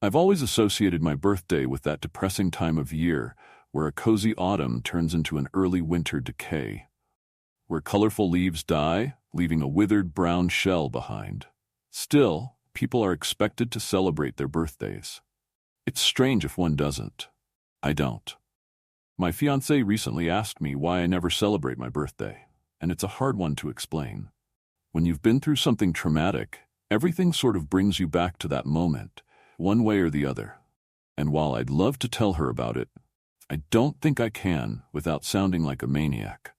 I've always associated my birthday with that depressing time of year where a cozy autumn turns into an early winter decay, where colorful leaves die, leaving a withered brown shell behind. Still, people are expected to celebrate their birthdays. It's strange if one doesn't. I don't. My fiancée recently asked me why I never celebrate my birthday, and it's a hard one to explain. When you've been through something traumatic, everything sort of brings you back to that moment, one way or the other. And while I'd love to tell her about it, I don't think I can without sounding like a maniac.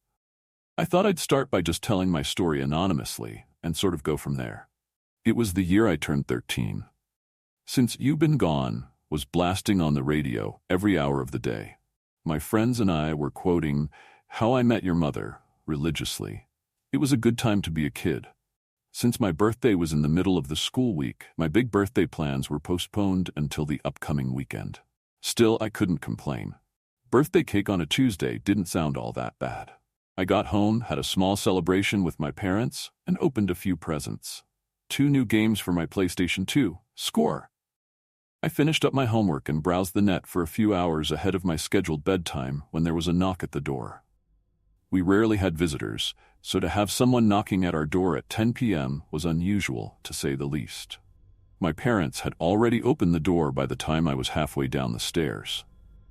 I thought I'd start by just telling my story anonymously and sort of go from there. It was the year I turned 13. Since You've Been Gone was blasting on the radio every hour of the day. My friends and I were quoting How I Met Your Mother religiously. It was a good time to be a kid. Since my birthday was in the middle of the school week, my big birthday plans were postponed until the upcoming weekend. Still, I couldn't complain. Birthday cake on a Tuesday didn't sound all that bad. I got home, had a small celebration with my parents, and opened a few presents. 2 new games for my PlayStation 2. Score! I finished up my homework and browsed the net for a few hours ahead of my scheduled bedtime when there was a knock at the door. We rarely had visitors, so to have someone knocking at our door at 10 p.m. was unusual, to say the least. My parents had already opened the door by the time I was halfway down the stairs.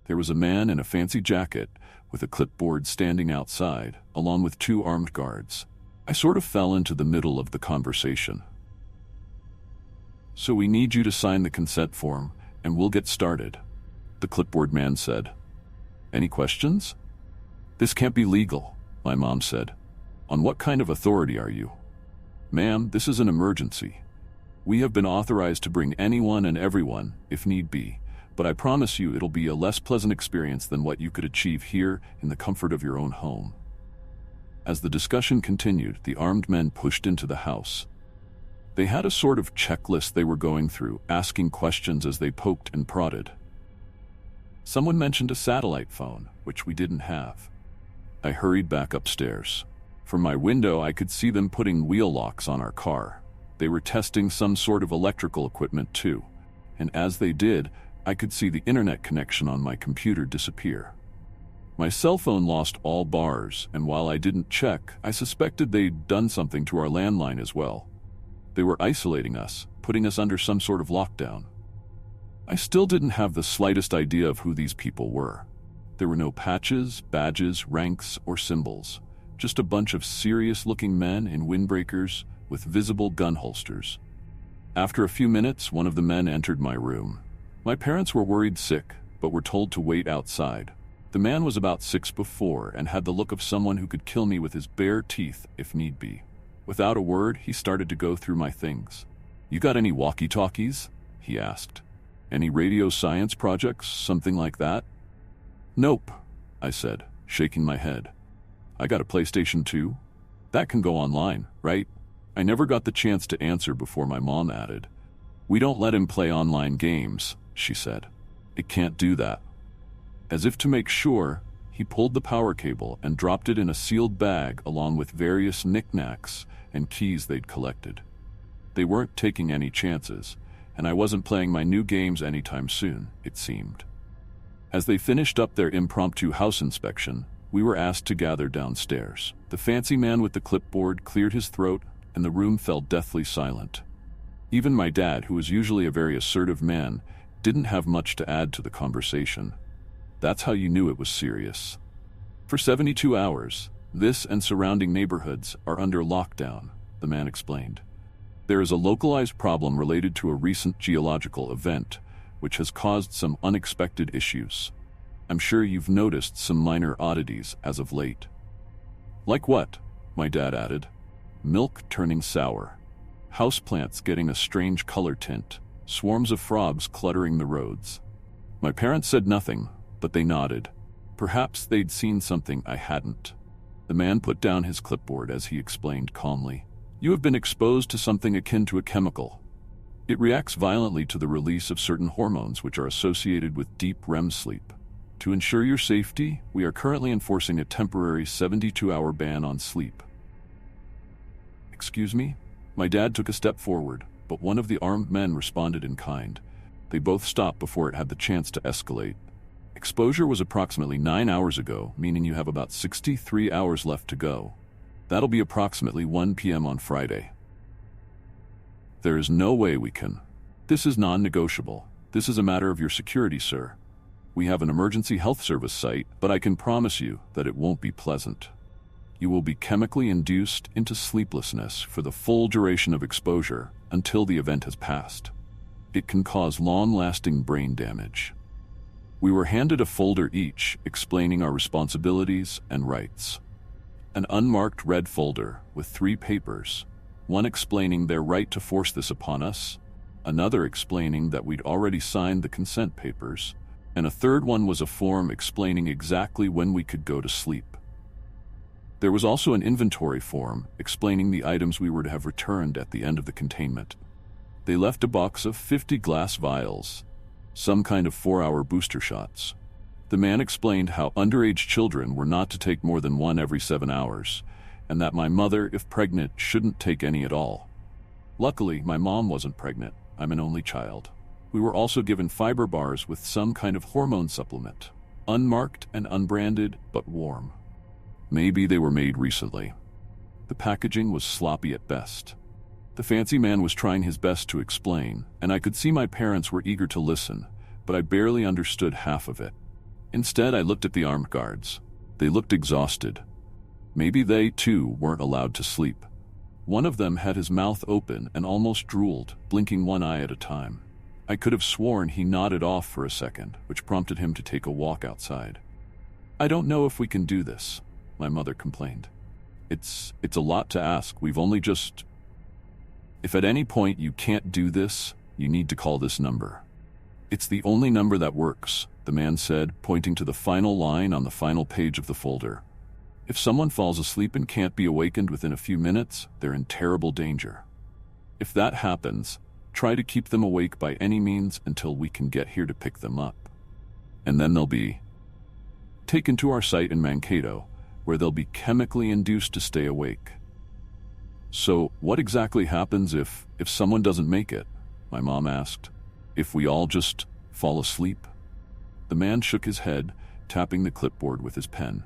There was a man in a fancy jacket with a clipboard standing outside, along with 2 armed guards. I sort of fell into the middle of the conversation. "So we need you to sign the consent form, and we'll get started," the clipboard man said. "Any questions?" "This can't be legal," my mom said. "On what kind of authority are you?" "Ma'am, this is an emergency. We have been authorized to bring anyone and everyone, if need be, but I promise you it'll be a less pleasant experience than what you could achieve here in the comfort of your own home." As the discussion continued, the armed men pushed into the house. They had a sort of checklist they were going through, asking questions as they poked and prodded. Someone mentioned a satellite phone, which we didn't have. I hurried back upstairs. From my window, I could see them putting wheel locks on our car. They were testing some sort of electrical equipment too, and as they did, I could see the internet connection on my computer disappear. My cell phone lost all bars, and while I didn't check, I suspected they'd done something to our landline as well. They were isolating us, putting us under some sort of lockdown. I still didn't have the slightest idea of who these people were. There were no patches, badges, ranks, or symbols. Just a bunch of serious-looking men in windbreakers with visible gun holsters. After a few minutes, one of the men entered my room. My parents were worried sick, but were told to wait outside. The man was about 6'4" and had the look of someone who could kill me with his bare teeth if need be. Without a word, he started to go through my things. "You got any walkie-talkies?" he asked. "Any radio science projects, something like that?" "Nope," I said, shaking my head. "I got a PlayStation 2. That can go online, right?" I never got the chance to answer before my mom added, "We don't let him play online games," she said. "It can't do that." As if to make sure, he pulled the power cable and dropped it in a sealed bag along with various knickknacks and keys they'd collected. They weren't taking any chances, and I wasn't playing my new games anytime soon, it seemed. As they finished up their impromptu house inspection, we were asked to gather downstairs. The fancy man with the clipboard cleared his throat, and the room fell deathly silent. Even my dad, who was usually a very assertive man, didn't have much to add to the conversation. That's how you knew it was serious. For 72 hours, this and surrounding neighborhoods are under lockdown, the man explained. There is a localized problem related to a recent geological event, which has caused some unexpected issues. I'm sure you've noticed some minor oddities as of late. Like what? My dad added. Milk turning sour. Houseplants getting a strange color tint. Swarms of frogs cluttering the roads. My parents said nothing, but they nodded. Perhaps they'd seen something I hadn't. The man put down his clipboard as he explained calmly. You have been exposed to something akin to a chemical. It reacts violently to the release of certain hormones which are associated with deep REM sleep. To ensure your safety, we are currently enforcing a temporary 72-hour ban on sleep. Excuse me? My dad took a step forward, but one of the armed men responded in kind. They both stopped before it had the chance to escalate. Exposure was approximately 9 hours ago, meaning you have about 63 hours left to go. That'll be approximately 1 p.m. on Friday. There is no way we can. This is non-negotiable. This is a matter of your security, sir. We have an emergency health service site, but I can promise you that it won't be pleasant. You will be chemically induced into sleeplessness for the full duration of exposure until the event has passed. It can cause long-lasting brain damage. We were handed a folder each explaining our responsibilities and rights. An unmarked red folder with 3 papers, one explaining their right to force this upon us, another explaining that we'd already signed the consent papers, and a third one was a form explaining exactly when we could go to sleep. There was also an inventory form explaining the items we were to have returned at the end of the containment. They left a box of 50 glass vials, some kind of 4-hour booster shots. The man explained how underage children were not to take more than one every 7 hours, and that my mother, if pregnant, shouldn't take any at all. Luckily, my mom wasn't pregnant. I'm an only child. We were also given fiber bars with some kind of hormone supplement, unmarked and unbranded, but warm. Maybe they were made recently. The packaging was sloppy at best. The fancy man was trying his best to explain, and I could see my parents were eager to listen, but I barely understood half of it. Instead, I looked at the armed guards. They looked exhausted. Maybe they, too, weren't allowed to sleep. One of them had his mouth open and almost drooled, blinking one eye at a time. I could have sworn he nodded off for a second, which prompted him to take a walk outside. "I don't know if we can do this," my mother complained. It's a lot to ask. We've only just... If at any point you can't do this, you need to call this number. It's the only number that works, the man said, pointing to the final line on the final page of the folder. If someone falls asleep and can't be awakened within a few minutes, they're in terrible danger. If that happens, try to keep them awake by any means until we can get here to pick them up. And then they'll be taken to our site in Mankato, where they'll be chemically induced to stay awake. "So, what exactly happens if someone doesn't make it?" my mom asked. "If we all just fall asleep?" The man shook his head, tapping the clipboard with his pen.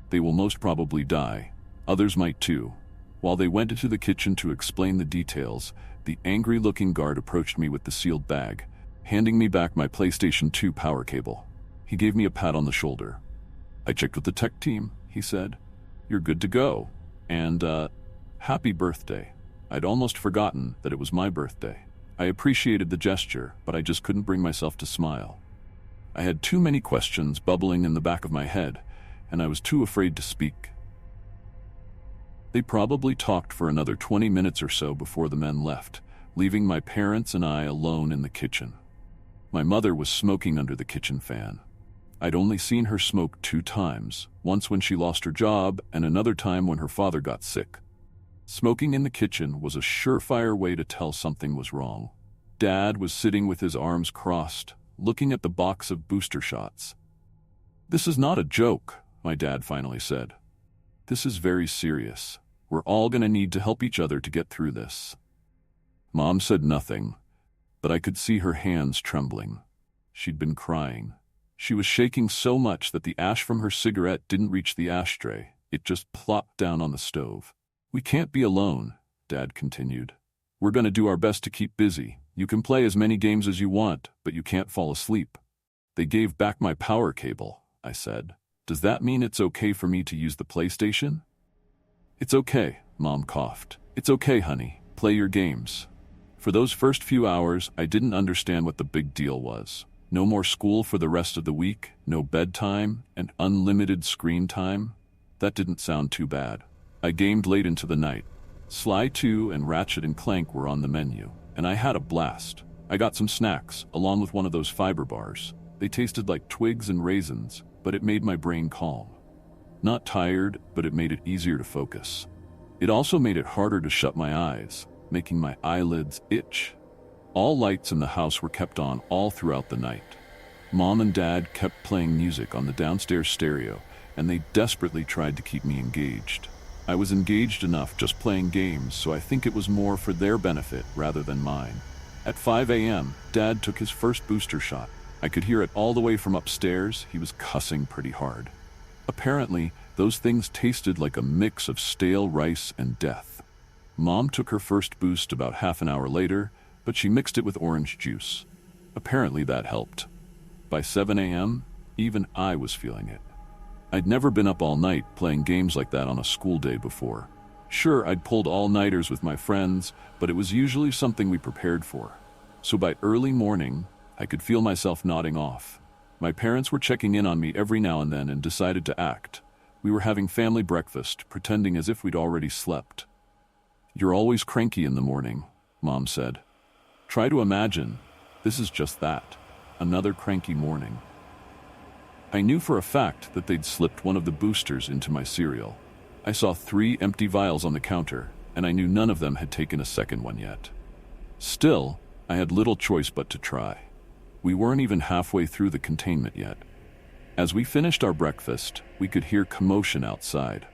"They will most probably die. Others might too." While they went into the kitchen to explain the details, the angry-looking guard approached me with the sealed bag, handing me back my PlayStation 2 power cable. He gave me a pat on the shoulder. "I checked with the tech team," he said. "You're good to go. And, happy birthday." I'd almost forgotten that it was my birthday. I appreciated the gesture, but I just couldn't bring myself to smile. I had too many questions bubbling in the back of my head, and I was too afraid to speak. They probably talked for another 20 minutes or so before the men left, leaving my parents and I alone in the kitchen. My mother was smoking under the kitchen fan. I'd only seen her smoke 2 times, once when she lost her job and another time when her father got sick. Smoking in the kitchen was a surefire way to tell something was wrong. Dad was sitting with his arms crossed, looking at the box of booster shots. "This is not a joke," my dad finally said. "This is very serious. We're all going to need to help each other to get through this." Mom said nothing, but I could see her hands trembling. She'd been crying. She was shaking so much that the ash from her cigarette didn't reach the ashtray. It just plopped down on the stove. "We can't be alone," Dad continued. "We're going to do our best to keep busy. You can play as many games as you want, but you can't fall asleep." "They gave back my power cable," I said. "Does that mean it's okay for me to use the PlayStation?" "It's okay," Mom coughed. "It's okay, honey. Play your games." For those first few hours, I didn't understand what the big deal was. No more school for the rest of the week, no bedtime, and unlimited screen time. That didn't sound too bad. I gamed late into the night. Sly 2 and Ratchet and Clank were on the menu, and I had a blast. I got some snacks, along with one of those fiber bars. They tasted like twigs and raisins, but it made my brain calm. Not tired, but it made it easier to focus. It also made it harder to shut my eyes, making my eyelids itch. All lights in the house were kept on all throughout the night. Mom and Dad kept playing music on the downstairs stereo, and they desperately tried to keep me engaged. I was engaged enough just playing games, so I think it was more for their benefit rather than mine. At 5 a.m., Dad took his first booster shot. I could hear it all the way from upstairs. He was cussing pretty hard. Apparently, those things tasted like a mix of stale rice and death. Mom took her first boost about half an hour later, but she mixed it with orange juice. Apparently that helped. By 7 a.m., even I was feeling it. I'd never been up all night playing games like that on a school day before. Sure, I'd pulled all-nighters with my friends, but it was usually something we prepared for. So by early morning, I could feel myself nodding off. My parents were checking in on me every now and then and decided to act. We were having family breakfast, pretending as if we'd already slept. "You're always cranky in the morning," Mom said. "Try to imagine, this is just that, another cranky morning." I knew for a fact that they'd slipped one of the boosters into my cereal. I saw 3 empty vials on the counter, and I knew none of them had taken a second one yet. Still, I had little choice but to try. We weren't even halfway through the containment yet. As we finished our breakfast, we could hear commotion outside.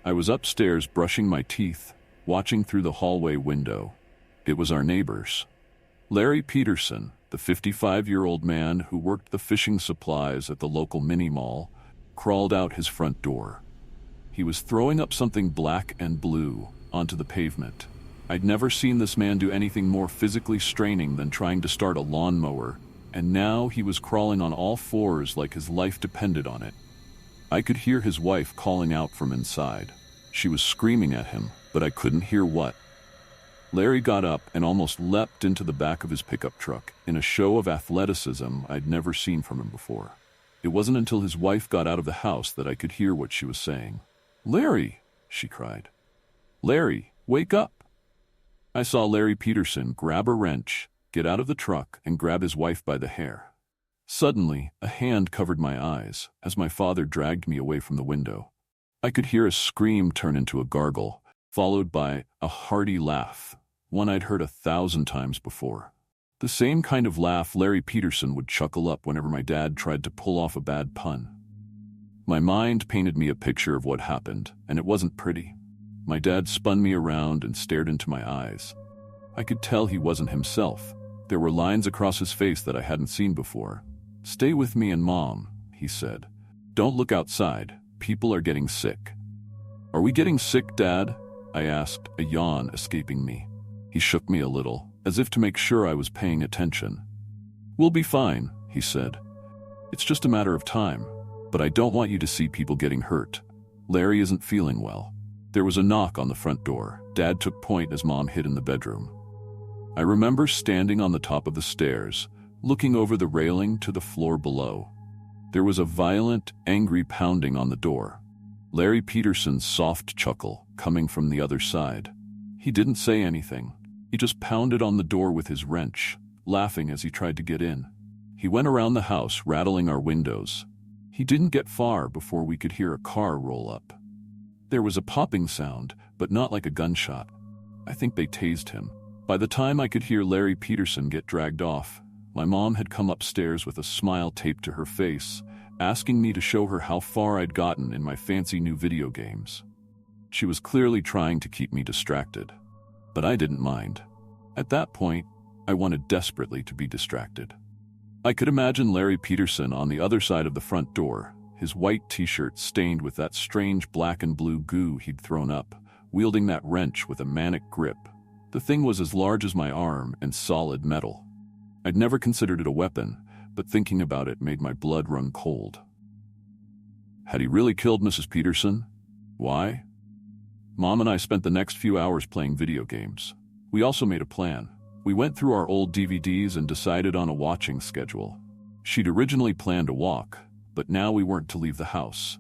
I was upstairs brushing my teeth, watching through the hallway window. It was our neighbors. Larry Peterson, the 55-year-old man who worked the fishing supplies at the local mini-mall, crawled out his front door. He was throwing up something black and blue onto the pavement. I'd never seen this man do anything more physically straining than trying to start a lawnmower, and now he was crawling on all fours like his life depended on it. I could hear his wife calling out from inside. She was screaming at him, but I couldn't hear what. Larry got up and almost leapt into the back of his pickup truck in a show of athleticism I'd never seen from him before. It wasn't until his wife got out of the house that I could hear what she was saying. "Larry!" she cried. "Larry, wake up!" I saw Larry Peterson grab a wrench, get out of the truck, and grab his wife by the hair. Suddenly, a hand covered my eyes as my father dragged me away from the window. I could hear a scream turn into a gargle, followed by a hearty laugh, one I'd heard 1,000 times before. The same kind of laugh Larry Peterson would chuckle up whenever my dad tried to pull off a bad pun. My mind painted me a picture of what happened, and it wasn't pretty. My dad spun me around and stared into my eyes. I could tell he wasn't himself. There were lines across his face that I hadn't seen before. "Stay with me and Mom," he said. "Don't look outside. People are getting sick." "Are we getting sick, Dad?" I asked, a yawn escaping me. He shook me a little, as if to make sure I was paying attention. "We'll be fine," he said. "It's just a matter of time, but I don't want you to see people getting hurt. Larry isn't feeling well." There was a knock on the front door. Dad took point as Mom hid in the bedroom. I remember standing on the top of the stairs, looking over the railing to the floor below. There was a violent, angry pounding on the door. Larry Peterson's soft chuckle coming from the other side. He didn't say anything. He just pounded on the door with his wrench, laughing as he tried to get in. He went around the house, rattling our windows. He didn't get far before we could hear a car roll up. There was a popping sound, but not like a gunshot. I think they tased him. By the time I could hear Larry Peterson get dragged off, my mom had come upstairs with a smile taped to her face, asking me to show her how far I'd gotten in my fancy new video games. She was clearly trying to keep me distracted, but I didn't mind. At that point, I wanted desperately to be distracted. I could imagine Larry Peterson on the other side of the front door, his white t-shirt stained with that strange black and blue goo he'd thrown up, wielding that wrench with a manic grip. The thing was as large as my arm and solid metal. I'd never considered it a weapon, but thinking about it made my blood run cold. Had he really killed Mrs. Peterson? Why? Mom and I spent the next few hours playing video games. We also made a plan. We went through our old DVDs and decided on a watching schedule. She'd originally planned a walk, but now we weren't to leave the house.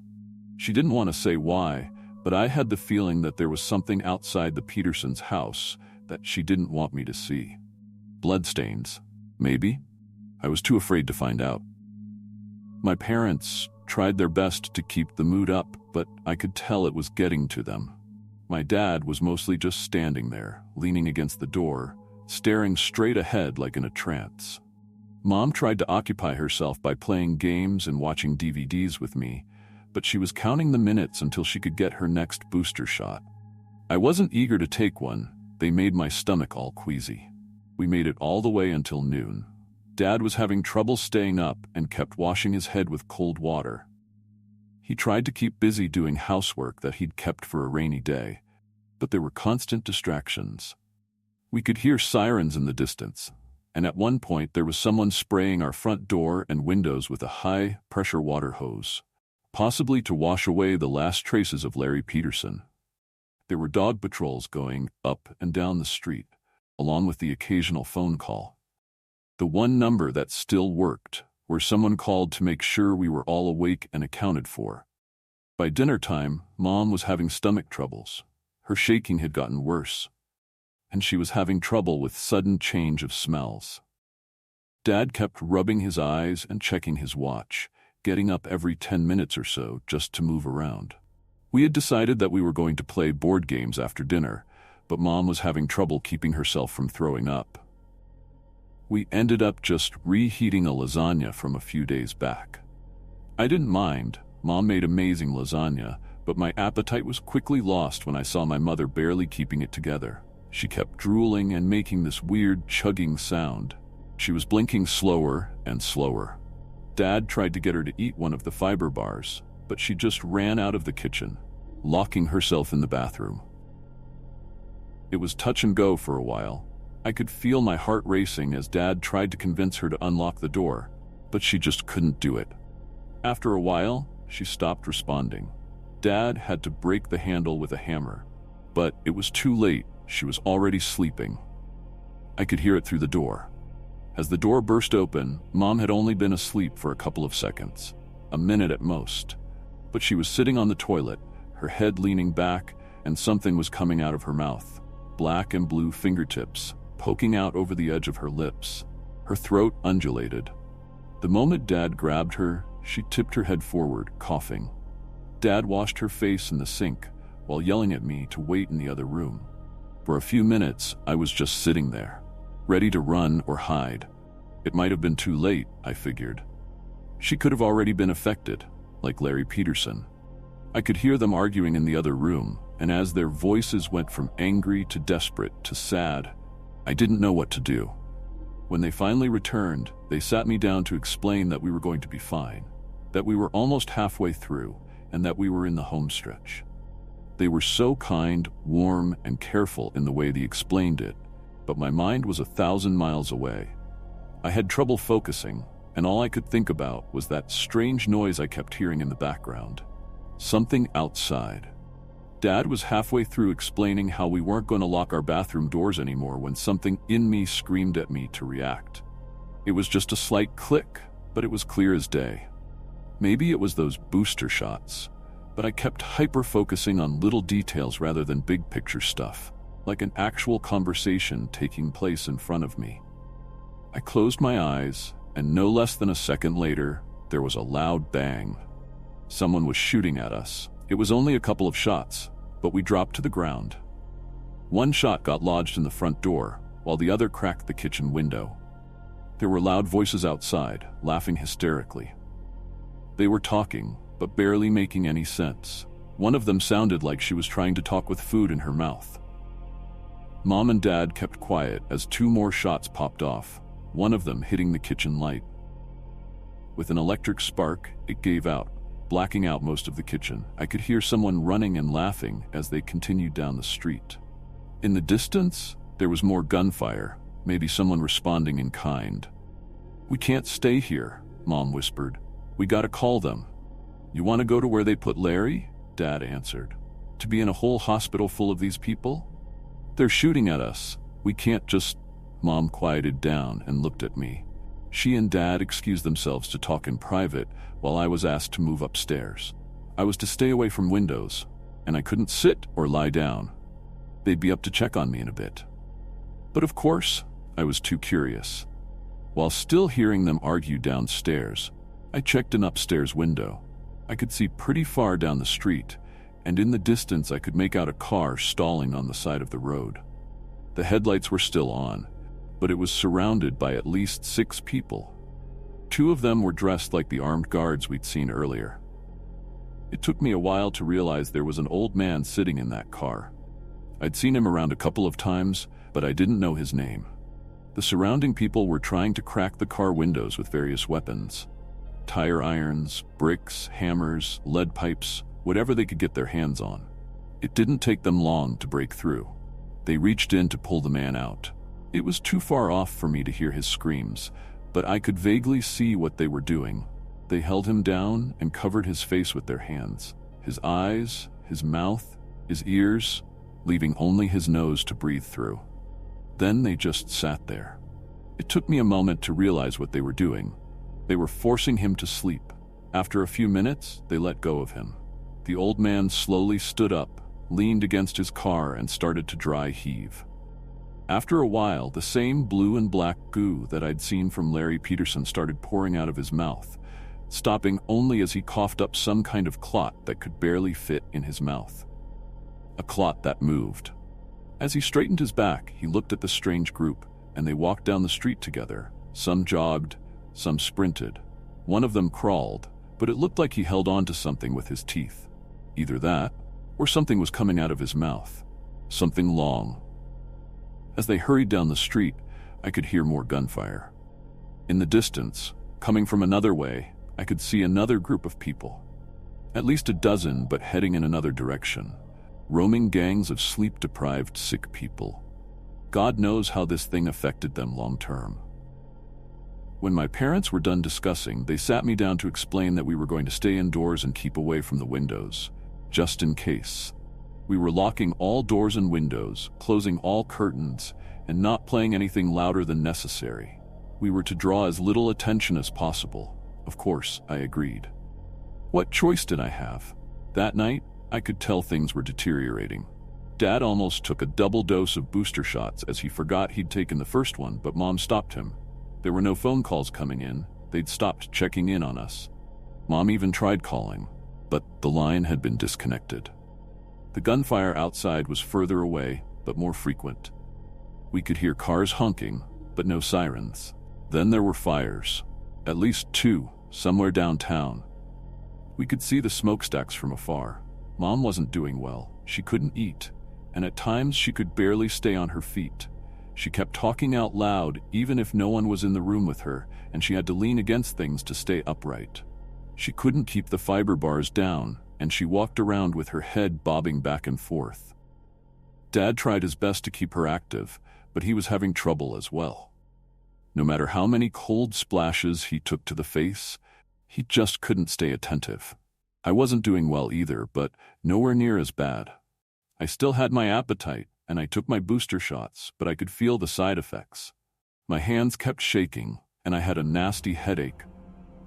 She didn't want to say why, but I had the feeling that there was something outside the Petersons' house that she didn't want me to see. Bloodstains, maybe? I was too afraid to find out. My parents tried their best to keep the mood up, but I could tell it was getting to them. My dad was mostly just standing there, leaning against the door, staring straight ahead like in a trance. Mom tried to occupy herself by playing games and watching DVDs with me, but she was counting the minutes until she could get her next booster shot. I wasn't eager to take one. They made my stomach all queasy. We made it all the way until noon. Dad was having trouble staying up and kept washing his head with cold water. He tried to keep busy doing housework that he'd kept for a rainy day, but there were constant distractions. We could hear sirens in the distance, and at one point there was someone spraying our front door and windows with a high-pressure water hose, possibly to wash away the last traces of Larry Peterson. There were dog patrols going up and down the street, along with the occasional phone call. The one number that still worked, where someone called to make sure we were all awake and accounted for. By dinner time, Mom was having stomach troubles. Her shaking had gotten worse, and she was having trouble with sudden change of smells. Dad kept rubbing his eyes and checking his watch, getting up every 10 minutes or so just to move around. We had decided that we were going to play board games after dinner, but Mom was having trouble keeping herself from throwing up. We ended up just reheating a lasagna from a few days back. I didn't mind. Mom made amazing lasagna, but my appetite was quickly lost when I saw my mother barely keeping it together. She kept drooling and making this weird chugging sound. She was blinking slower and slower. Dad tried to get her to eat one of the fiber bars, but she just ran out of the kitchen, locking herself in the bathroom. It was touch and go for a while. I could feel my heart racing as Dad tried to convince her to unlock the door, but she just couldn't do it. After a while, she stopped responding. Dad had to break the handle with a hammer, but it was too late. She was already sleeping. I could hear it through the door. As the door burst open, Mom had only been asleep for a couple of seconds, a minute at most, but she was sitting on the toilet, her head leaning back, and something was coming out of her mouth, black and blue fingertips poking out over the edge of her lips. Her throat undulated. The moment Dad grabbed her, she tipped her head forward, coughing. Dad washed her face in the sink while yelling at me to wait in the other room. For a few minutes, I was just sitting there, ready to run or hide. It might have been too late, I figured. She could have already been affected, like Larry Peterson. I could hear them arguing in the other room, and as their voices went from angry to desperate to sad, I didn't know what to do. When they finally returned, they sat me down to explain that we were going to be fine, that we were almost halfway through, and that we were in the home stretch. They were so kind, warm, and careful in the way they explained it, but my mind was 1,000 miles away. I had trouble focusing, and all I could think about was that strange noise I kept hearing in the background. Something outside. Dad was halfway through explaining how we weren't going to lock our bathroom doors anymore when something in me screamed at me to react. It was just a slight click, but it was clear as day. Maybe it was those booster shots, but I kept hyper-focusing on little details rather than big-picture stuff, like an actual conversation taking place in front of me. I closed my eyes, and no less than a second later, there was a loud bang. Someone was shooting at us. It was only a couple of shots, but we dropped to the ground. One shot got lodged in the front door, while the other cracked the kitchen window. There were loud voices outside, laughing hysterically. They were talking, but barely making any sense. One of them sounded like she was trying to talk with food in her mouth. Mom and Dad kept quiet as 2 more shots popped off, one of them hitting the kitchen light. With an electric spark, it gave out, blacking out most of the kitchen. I could hear someone running and laughing as they continued down the street. In the distance, there was more gunfire, maybe someone responding in kind. "We can't stay here," Mom whispered. "We gotta call them." "You want to go to where they put Larry?" Dad answered. "To be in a whole hospital full of these people? They're shooting at us. We can't just..." Mom quieted down and looked at me. She and Dad excused themselves to talk in private while I was asked to move upstairs. I was to stay away from windows, and I couldn't sit or lie down. They'd be up to check on me in a bit. But of course, I was too curious. While still hearing them argue downstairs, I checked an upstairs window. I could see pretty far down the street, and in the distance I could make out a car stalling on the side of the road. The headlights were still on, but it was surrounded by at least 6 people. 2 of them were dressed like the armed guards we'd seen earlier. It took me a while to realize there was an old man sitting in that car. I'd seen him around a couple of times, but I didn't know his name. The The surrounding people were trying to crack the car windows with various weapons. Tire irons, bricks, hammers, lead pipes, whatever they could get their hands on. It didn't take them long to break through. They reached in to pull the man out. It was too far off for me to hear his screams, but I could vaguely see what they were doing. They held him down and covered his face with their hands. His eyes, his mouth, his ears, leaving only his nose to breathe through. Then they just sat there. It took me a moment to realize what they were doing. They were forcing him to sleep. After a few minutes, they let go of him. The old man slowly stood up, leaned against his car, and started to dry heave. After a while, the same blue and black goo that I'd seen from Larry Peterson started pouring out of his mouth, stopping only as he coughed up some kind of clot that could barely fit in his mouth. A clot that moved. As he straightened his back, he looked at the strange group, and they walked down the street together. Some jogged, some sprinted. One of them crawled, but it looked like he held on to something with his teeth. Either that, or something was coming out of his mouth. Something long. As they hurried down the street, I could hear more gunfire. In the distance, coming from another way, I could see another group of people. At least a dozen, but heading in another direction. Roaming gangs of sleep-deprived sick people. God knows how this thing affected them long-term. When my parents were done discussing, they sat me down to explain that we were going to stay indoors and keep away from the windows, just in case. We were locking all doors and windows, closing all curtains, and not playing anything louder than necessary. We were to draw as little attention as possible. Of course, I agreed. What choice did I have? That night, I could tell things were deteriorating. Dad almost took a double dose of booster shots as he forgot he'd taken the first one, but Mom stopped him. There were no phone calls coming in. They'd stopped checking in on us. Mom even tried calling, but the line had been disconnected. The gunfire outside was further away, but more frequent. We could hear cars honking, but no sirens. Then there were fires. At least 2, somewhere downtown. We could see the smokestacks from afar. Mom wasn't doing well. She couldn't eat, and at times she could barely stay on her feet. She kept talking out loud even if no one was in the room with her, and she had to lean against things to stay upright. She couldn't keep the fiber bars down, and she walked around with her head bobbing back and forth. Dad tried his best to keep her active, but he was having trouble as well. No matter how many cold splashes he took to the face, he just couldn't stay attentive. I wasn't doing well either, but nowhere near as bad. I still had my appetite, and I took my booster shots, but I could feel the side effects. My hands kept shaking, and I had a nasty headache.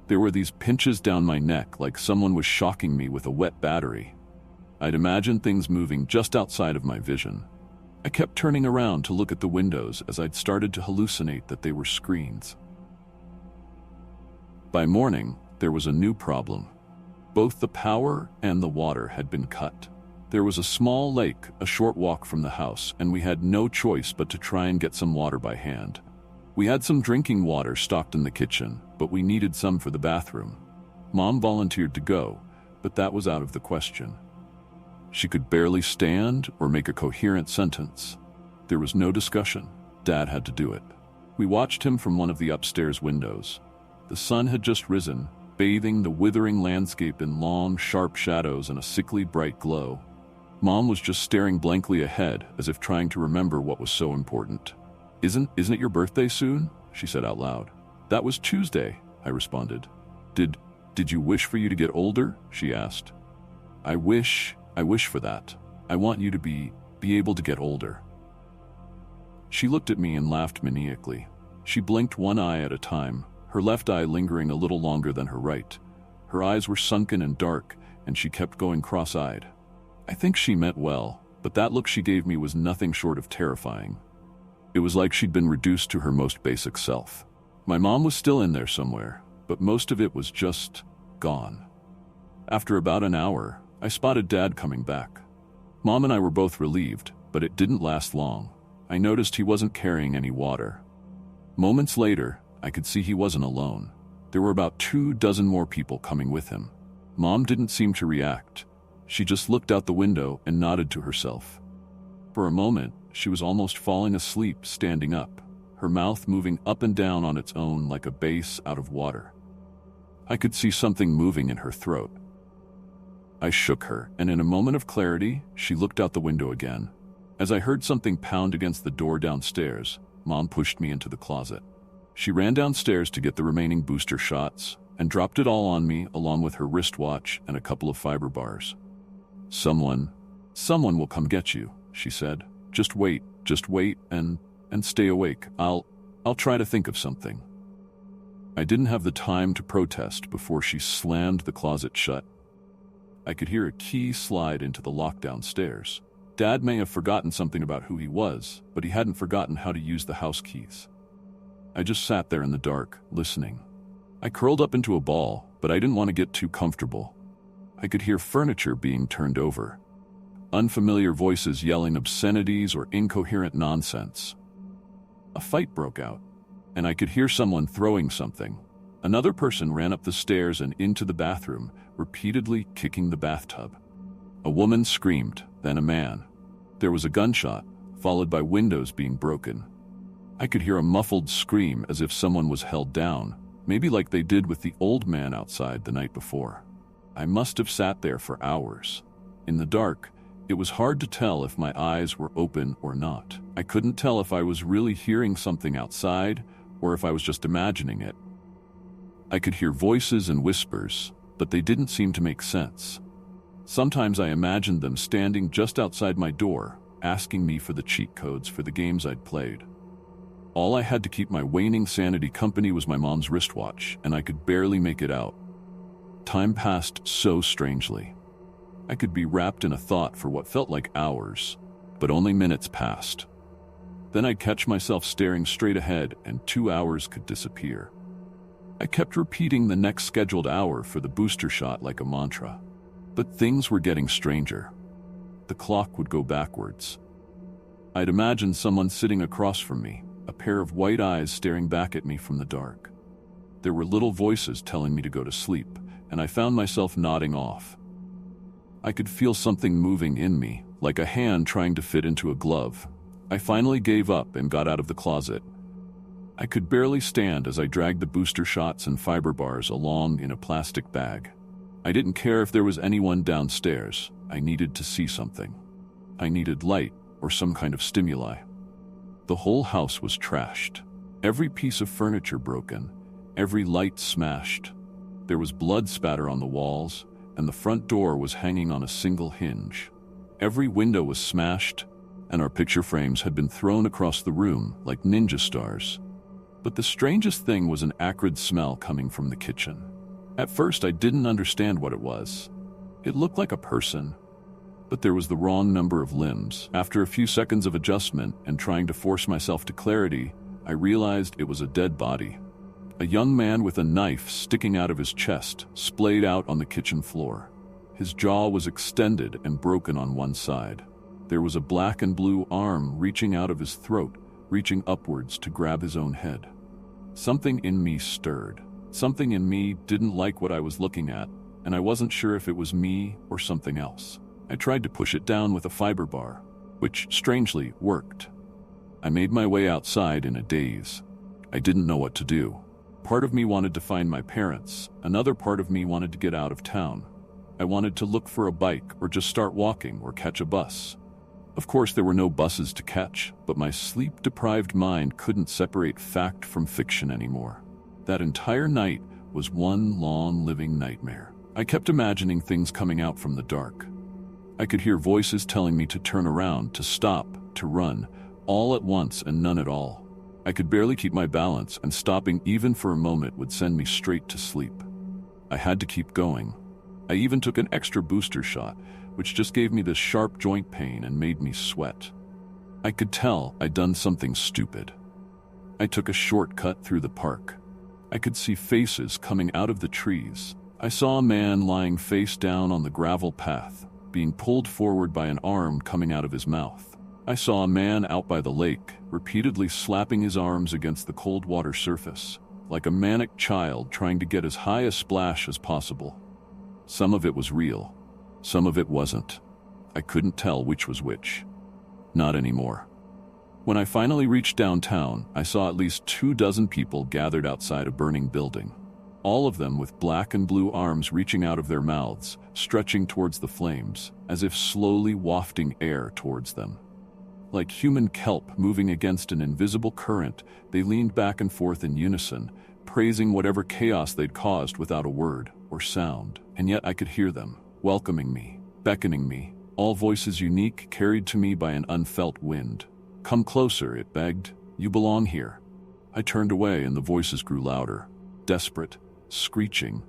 There were these pinches down my neck like someone was shocking me with a wet battery. I'd imagined things moving just outside of my vision. I kept turning around to look at the windows as I'd started to hallucinate that they were screens. By morning, there was a new problem. Both the power and the water had been cut. There was a small lake a short walk from the house, and we had no choice but to try and get some water by hand. We had some drinking water stocked in the kitchen, but we needed some for the bathroom. Mom volunteered to go, but that was out of the question. She could barely stand or make a coherent sentence. There was no discussion. Dad had to do it. We watched him from one of the upstairs windows. The sun had just risen, bathing the withering landscape in long, sharp shadows and a sickly bright glow. Mom was just staring blankly ahead, as if trying to remember what was so important. Isn't it your birthday soon?" she said out loud. "That was Tuesday," I responded. Did you wish for you to get older?" she asked. I wish for that. I want you to be able to get older." She looked at me and laughed maniacally. She blinked one eye at a time, her left eye lingering a little longer than her right. Her eyes were sunken and dark, and she kept going cross-eyed. I think she meant well, but that look she gave me was nothing short of terrifying. It was like she'd been reduced to her most basic self. My mom was still in there somewhere, but most of it was just gone. After about an hour, I spotted Dad coming back. Mom and I were both relieved, but it didn't last long. I noticed he wasn't carrying any water. Moments later, I could see he wasn't alone. There were about 24 more people coming with him. Mom didn't seem to react. She just looked out the window and nodded to herself. For a moment, she was almost falling asleep standing up. her mouth moving up and down on its own like a bass out of water. I could see something moving in her throat. I shook her, and in a moment of clarity, she looked out the window again. As I heard something pound against the door downstairs, Mom pushed me into the closet. She ran downstairs to get the remaining booster shots and dropped it all on me along with her wristwatch and a couple of fiber bars. Someone will come get you, she said. Just wait and stay awake. I'll try to think of something. I didn't have the time to protest before she slammed the closet shut. I could hear a key slide into the lock downstairs. Dad may have forgotten something about who he was, but he hadn't forgotten how to use the house keys. I just sat there in the dark, listening. I curled up into a ball, but I didn't want to get too comfortable. I could hear furniture being turned over, unfamiliar voices yelling obscenities or incoherent nonsense. A fight broke out, and I could hear someone throwing something. Another person ran up the stairs and into the bathroom, repeatedly kicking the bathtub. A woman screamed, then a man. There was a gunshot, followed by windows being broken. I could hear a muffled scream as if someone was held down, maybe like they did with the old man outside the night before. I must have sat there for hours. In the dark, it was hard to tell if my eyes were open or not. I couldn't tell if I was really hearing something outside or if I was just imagining it. I could hear voices and whispers, but they didn't seem to make sense. Sometimes I imagined them standing just outside my door, asking me for the cheat codes for the games I'd played. All I had to keep my waning sanity company was my mom's wristwatch, and I could barely make it out. Time passed so strangely. I could be wrapped in a thought for what felt like hours, but only minutes passed. Then I'd catch myself staring straight ahead, and 2 hours could disappear. I kept repeating the next scheduled hour for the booster shot like a mantra. But things were getting stranger. The clock would go backwards. I'd imagine someone sitting across from me, a pair of white eyes staring back at me from the dark. There were little voices telling me to go to sleep, and I found myself nodding off. I could feel something moving in me, like a hand trying to fit into a glove. I finally gave up and got out of the closet. I could barely stand as I dragged the booster shots and fiber bars along in a plastic bag. I didn't care if there was anyone downstairs. I needed to see something. I needed light or some kind of stimuli. The whole house was trashed. Every piece of furniture broken, every light smashed. There was blood spatter on the walls, and the front door was hanging on a single hinge. Every window was smashed, and our picture frames had been thrown across the room like ninja stars. But the strangest thing was an acrid smell coming from the kitchen. At first, I didn't understand what it was. It looked like a person, but there was the wrong number of limbs. After a few seconds of adjustment and trying to force myself to clarity, I realized it was a dead body. A young man with a knife sticking out of his chest splayed out on the kitchen floor. His jaw was extended and broken on one side. There was a black and blue arm reaching out of his throat, reaching upwards to grab his own head. Something in me stirred. Something in me didn't like what I was looking at, and I wasn't sure if it was me or something else. I tried to push it down with a fiber bar, which strangely worked. I made my way outside in a daze. I didn't know what to do. Part of me wanted to find my parents. Another part of me wanted to get out of town. I wanted to look for a bike or just start walking or catch a bus. Of course, there were no buses to catch, but my sleep-deprived mind couldn't separate fact from fiction anymore. That entire night was one long living nightmare. I kept imagining things coming out from the dark. I could hear voices telling me to turn around, to stop, to run, all at once and none at all. I could barely keep my balance, and stopping even for a moment would send me straight to sleep. I had to keep going. I even took an extra booster shot, which just gave me this sharp joint pain and made me sweat. I could tell I'd done something stupid. I took a shortcut through the park. I could see faces coming out of the trees. I saw a man lying face down on the gravel path, being pulled forward by an arm coming out of his mouth. I saw a man out by the lake, repeatedly slapping his arms against the cold water surface, like a manic child trying to get as high a splash as possible. Some of it was real. Some of it wasn't. I couldn't tell which was which. Not anymore. When I finally reached downtown, I saw at least 24 people gathered outside a burning building. All of them with black and blue arms reaching out of their mouths, stretching towards the flames, as if slowly wafting air towards them. Like human kelp moving against an invisible current, they leaned back and forth in unison, praising whatever chaos they'd caused without a word or sound. And yet I could hear them, welcoming me, beckoning me, all voices unique, carried to me by an unfelt wind. "Come closer," it begged. "You belong here." I turned away and the voices grew louder, desperate, screeching,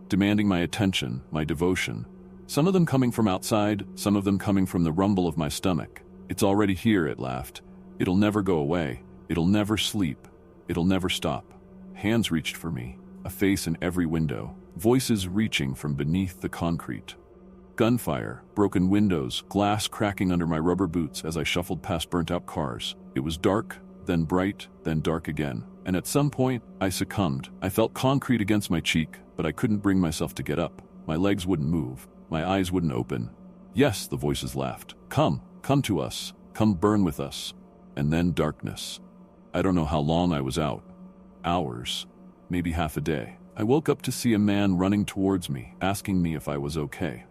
demanding my attention, my devotion. Some of them coming from outside, some of them coming from the rumble of my stomach. "It's already here," it laughed. "It'll never go away. It'll never sleep. It'll never stop." Hands reached for me, a face in every window, voices reaching from beneath the concrete. Gunfire, broken windows, glass cracking under my rubber boots as I shuffled past burnt-out cars. It was dark, then bright, then dark again. And at some point, I succumbed. I felt concrete against my cheek, but I couldn't bring myself to get up. My legs wouldn't move. My eyes wouldn't open. "Yes," the voices laughed. Come to us. Come burn with us." And then darkness. I don't know how long I was out. Hours. Maybe half a day. I woke up to see a man running towards me, asking me if I was okay.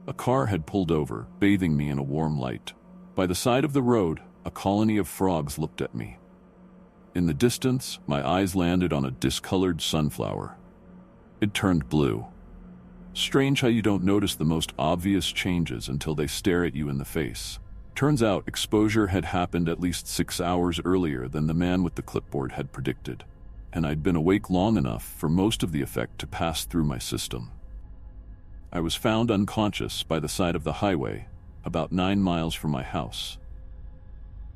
A car had pulled over, bathing me in a warm light. By the side of the road, a colony of frogs looked at me. In the distance, my eyes landed on a discolored sunflower. It turned blue. Strange how you don't notice the most obvious changes until they stare at you in the face. Turns out exposure had happened at least 6 hours earlier than the man with the clipboard had predicted, and I'd been awake long enough for most of the effect to pass through my system. I was found unconscious by the side of the highway, about 9 miles from my house.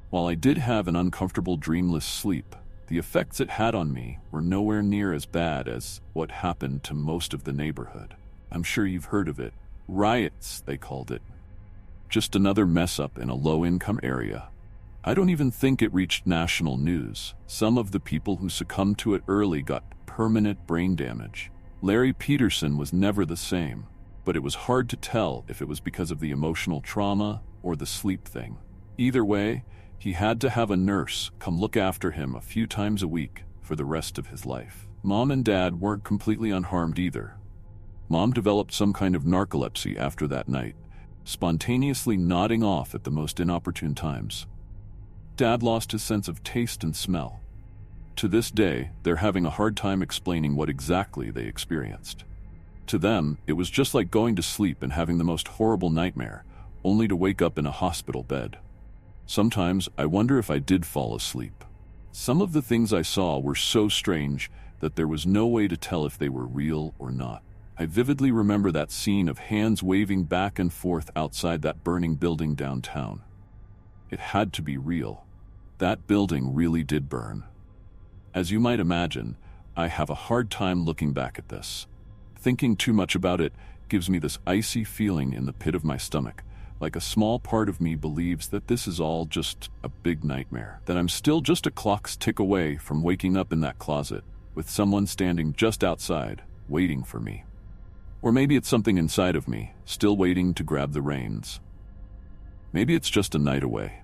While I did have an uncomfortable dreamless sleep, the effects it had on me were nowhere near as bad as what happened to most of the neighborhood. I'm sure you've heard of it. Riots, they called it. Just another mess-up in a low-income area. I don't even think it reached national news. Some of the people who succumbed to it early got permanent brain damage. Larry Peterson was never the same, but it was hard to tell if it was because of the emotional trauma or the sleep thing. Either way, he had to have a nurse come look after him a few times a week for the rest of his life. Mom and Dad weren't completely unharmed either. Mom developed some kind of narcolepsy after that night, spontaneously nodding off at the most inopportune times. Dad lost his sense of taste and smell. To this day, they're having a hard time explaining what exactly they experienced. To them, it was just like going to sleep and having the most horrible nightmare, only to wake up in a hospital bed. Sometimes I wonder if I did fall asleep. Some of the things I saw were so strange that there was no way to tell if they were real or not. I vividly remember that scene of hands waving back and forth outside that burning building downtown. It had to be real. That building really did burn. As you might imagine, I have a hard time looking back at this. Thinking too much about it gives me this icy feeling in the pit of my stomach, like a small part of me believes that this is all just a big nightmare, that I'm still just a clock's tick away from waking up in that closet, with someone standing just outside, waiting for me. Or maybe it's something inside of me, still waiting to grab the reins. Maybe it's just a night away.